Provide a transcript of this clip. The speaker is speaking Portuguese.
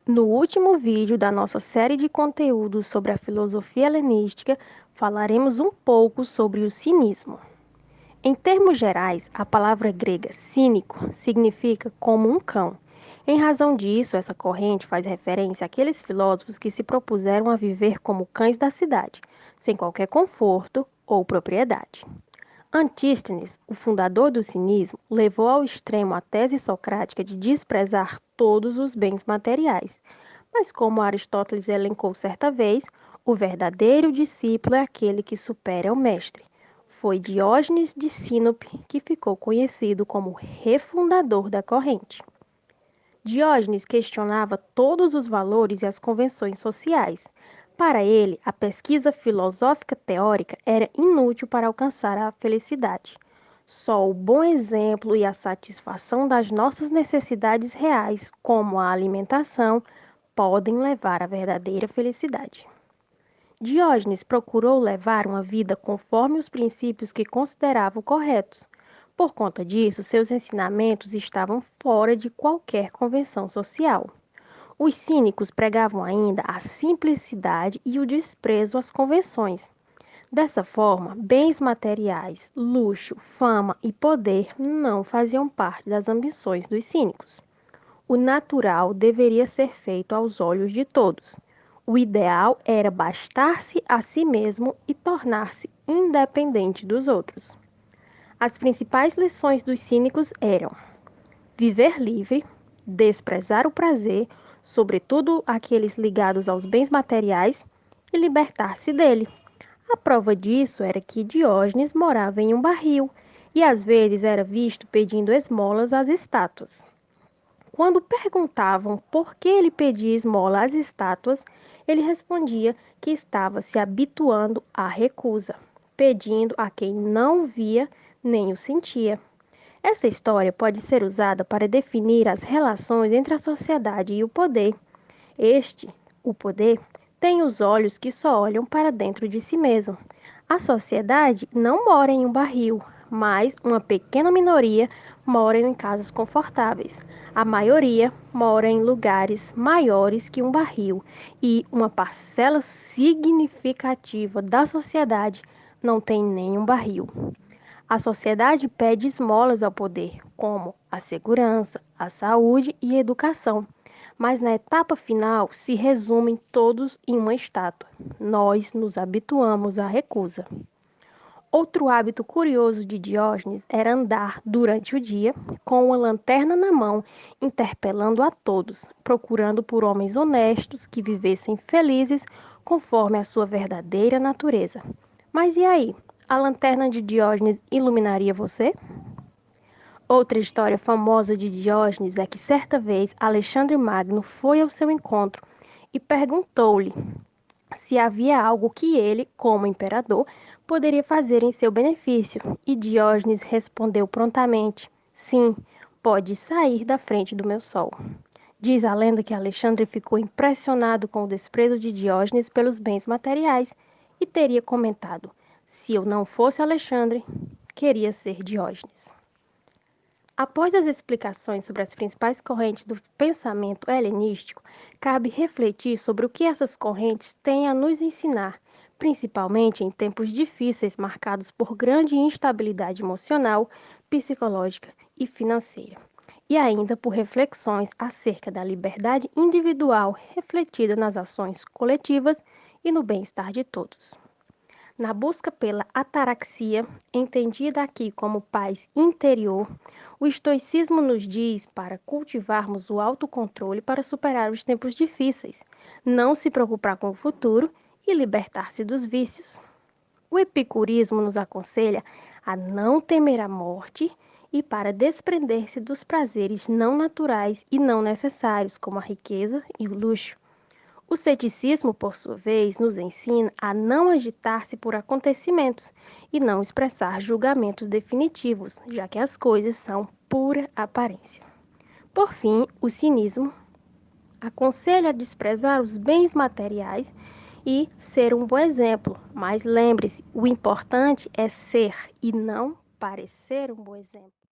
No último vídeo da nossa série de conteúdos sobre a filosofia helenística, falaremos um pouco sobre o cinismo. Em termos gerais, a palavra grega cínico significa como um cão. Em razão disso, essa corrente faz referência àqueles filósofos que se propuseram a viver como cães da cidade, sem qualquer conforto ou propriedade. Antístenes, o fundador do cinismo, levou ao extremo a tese socrática de desprezar todos os bens materiais. Mas, como Aristóteles elencou certa vez, o verdadeiro discípulo é aquele que supera o mestre. Foi Diógenes de Sinope que ficou conhecido como refundador da corrente. Diógenes questionava todos os valores e as convenções sociais. Para ele, a pesquisa filosófica teórica era inútil para alcançar a felicidade. Só o bom exemplo e a satisfação das nossas necessidades reais, como a alimentação, podem levar à verdadeira felicidade. Diógenes procurou levar uma vida conforme os princípios que considerava corretos. Por conta disso, seus ensinamentos estavam fora de qualquer convenção social. Os cínicos pregavam ainda a simplicidade e o desprezo às convenções. Dessa forma, bens materiais, luxo, fama e poder não faziam parte das ambições dos cínicos. O natural deveria ser feito aos olhos de todos. O ideal era bastar-se a si mesmo e tornar-se independente dos outros. As principais lições dos cínicos eram viver livre, desprezar o prazer, sobretudo aqueles ligados aos bens materiais, e libertar-se dele. A prova disso era que Diógenes morava em um barril e às vezes era visto pedindo esmolas às estátuas. Quando perguntavam por que ele pedia esmola às estátuas, ele respondia que estava se habituando à recusa, pedindo a quem não via nem o sentia. Essa história pode ser usada para definir as relações entre a sociedade e o poder. O poder, tem os olhos que só olham para dentro de si mesmo. A sociedade não mora em um barril, mas uma pequena minoria mora em casas confortáveis. A maioria mora em lugares maiores que um barril e uma parcela significativa da sociedade não tem nenhum barril. A sociedade pede esmolas ao poder, como a segurança, a saúde e a educação. Mas na etapa final se resumem todos em uma estátua. Nós nos habituamos à recusa. Outro hábito curioso de Diógenes era andar durante o dia com uma lanterna na mão, interpelando a todos, procurando por homens honestos que vivessem felizes conforme a sua verdadeira natureza. Mas e aí? A lanterna de Diógenes iluminaria você? Outra história famosa de Diógenes é que certa vez Alexandre Magno foi ao seu encontro e perguntou-lhe se havia algo que ele, como imperador, poderia fazer em seu benefício. E Diógenes respondeu prontamente: sim, pode sair da frente do meu sol. Diz a lenda que Alexandre ficou impressionado com o desprezo de Diógenes pelos bens materiais e teria comentado: se eu não fosse Alexandre, queria ser Diógenes. Após as explicações sobre as principais correntes do pensamento helenístico, cabe refletir sobre o que essas correntes têm a nos ensinar, principalmente em tempos difíceis marcados por grande instabilidade emocional, psicológica e financeira, e ainda por reflexões acerca da liberdade individual refletida nas ações coletivas e no bem-estar de todos. Na busca pela ataraxia, entendida aqui como paz interior, o estoicismo nos diz para cultivarmos o autocontrole para superar os tempos difíceis, não se preocupar com o futuro e libertar-se dos vícios. O epicurismo nos aconselha a não temer a morte e para desprender-se dos prazeres não naturais e não necessários, como a riqueza e o luxo. O ceticismo, por sua vez, nos ensina a não agitar-se por acontecimentos e não expressar julgamentos definitivos, já que as coisas são pura aparência. Por fim, o cinismo aconselha a desprezar os bens materiais e ser um bom exemplo, mas lembre-se, o importante é ser e não parecer um bom exemplo.